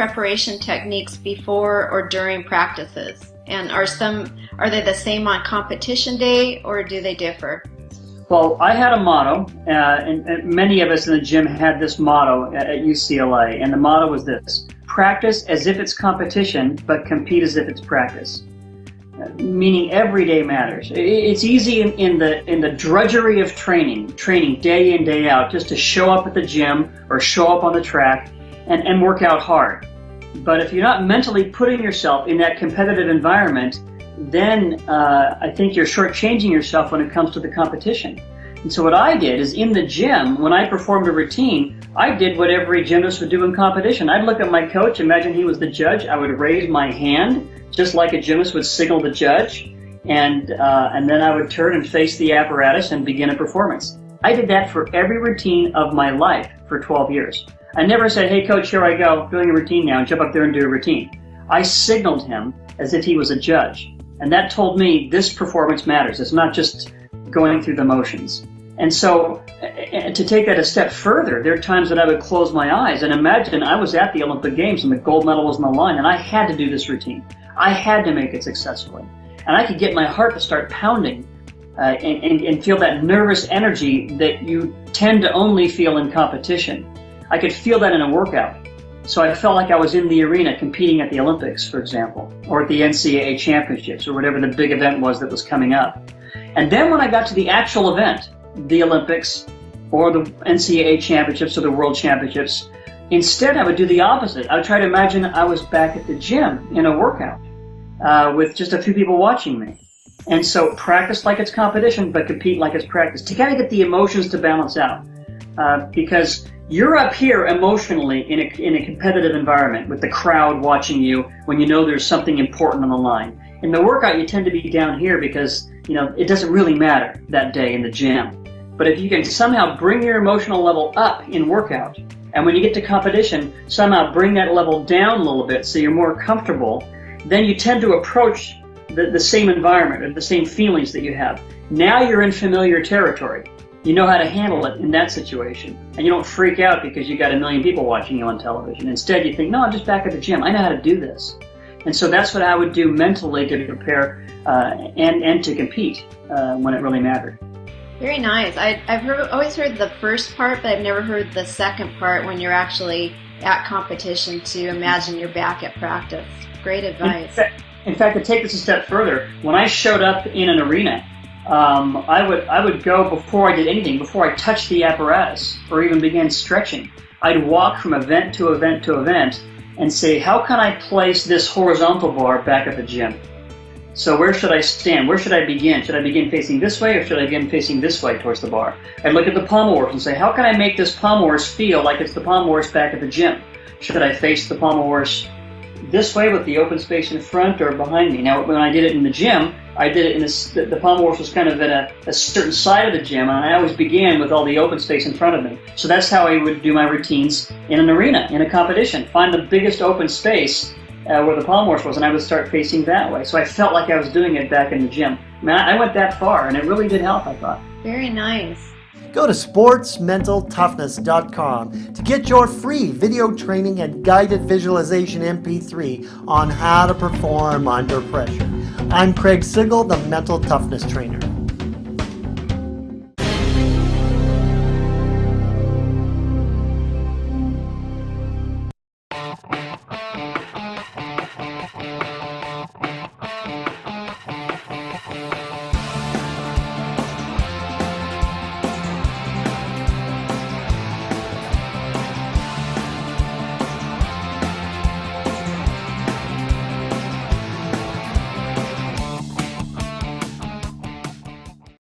preparation techniques before or during practices? And are they the same on competition day, or do they differ? Well, I had a motto, and many of us in the gym had this motto at UCLA, and the motto was this: practice as if it's competition, but compete as if it's practice. Meaning every day matters. It's easy in the drudgery of training day in, day out, just to show up at the gym or show up on the track and work out hard. But if you're not mentally putting yourself in that competitive environment, then I think you're shortchanging yourself when it comes to the competition. And so what I did is, in the gym, when I performed a routine, I did what every gymnast would do in competition. I'd look at my coach, imagine he was the judge, I would raise my hand, just like a gymnast would signal the judge, and then I would turn and face the apparatus and begin a performance. I did that for every routine of my life for 12 years. I never said, hey coach, here I go, doing a routine now, and jump up there and do a routine. I signaled him as if he was a judge. And that told me this performance matters. It's not just going through the motions. And so to take that a step further, there are times that I would close my eyes and imagine I was at the Olympic Games and the gold medal was on the line, and I had to do this routine. I had to make it successfully. And I could get my heart to start pounding and feel that nervous energy that you tend to only feel in competition. I could feel that in a workout. So I felt like I was in the arena competing at the Olympics, for example, or at the NCAA championships, or whatever the big event was that was coming up. And then when I got to the actual event, the Olympics, or the NCAA championships, or the World Championships, instead I would do the opposite. I would try to imagine I was back at the gym in a workout with just a few people watching me. And so practice like it's competition, but compete like it's practice, to kind of get the emotions to balance out. Because you're up here emotionally in a competitive environment with the crowd watching you when you know there's something important on the line. In the workout, you tend to be down here because, it doesn't really matter that day in the gym. But if you can somehow bring your emotional level up in workout, and when you get to competition, somehow bring that level down a little bit so you're more comfortable, then you tend to approach the same environment or the same feelings that you have. Now you're in familiar territory. You know how to handle it in that situation. And you don't freak out because you got a million people watching you on television. Instead, you think, no, I'm just back at the gym. I know how to do this. And so that's what I would do mentally to prepare and to compete when it really mattered. Very nice. I've always heard the first part, but I've never heard the second part when you're actually at competition, to imagine you're back at practice. Great advice. In fact, to take this a step further, when I showed up in an arena, I would go, before I did anything, before I touched the apparatus or even began stretching, I'd walk from event to event to event and say, how can I place this horizontal bar back at the gym? So where should I stand? Where should I begin? Should I begin facing this way, or should I begin facing this way towards the bar? I'd look at the pommel horse and say, how can I make this pommel horse feel like it's the pommel horse back at the gym? Should I face the pommel horse this way with the open space in front or behind me? Now, when I did it in the gym, I did it in the pommel horse was kind of at a certain side of the gym, and I always began with all the open space in front of me. So that's how I would do my routines in an arena, in a competition. Find the biggest open space where the pommel horse was, and I would start facing that way. So I felt like I was doing it back in the gym. I mean, I went that far, and it really did help, I thought. Very nice. Go to sportsmentaltoughness.com to get your free video training and guided visualization MP3 on how to perform under pressure. I'm Craig Sigl, the Mental Toughness Trainer.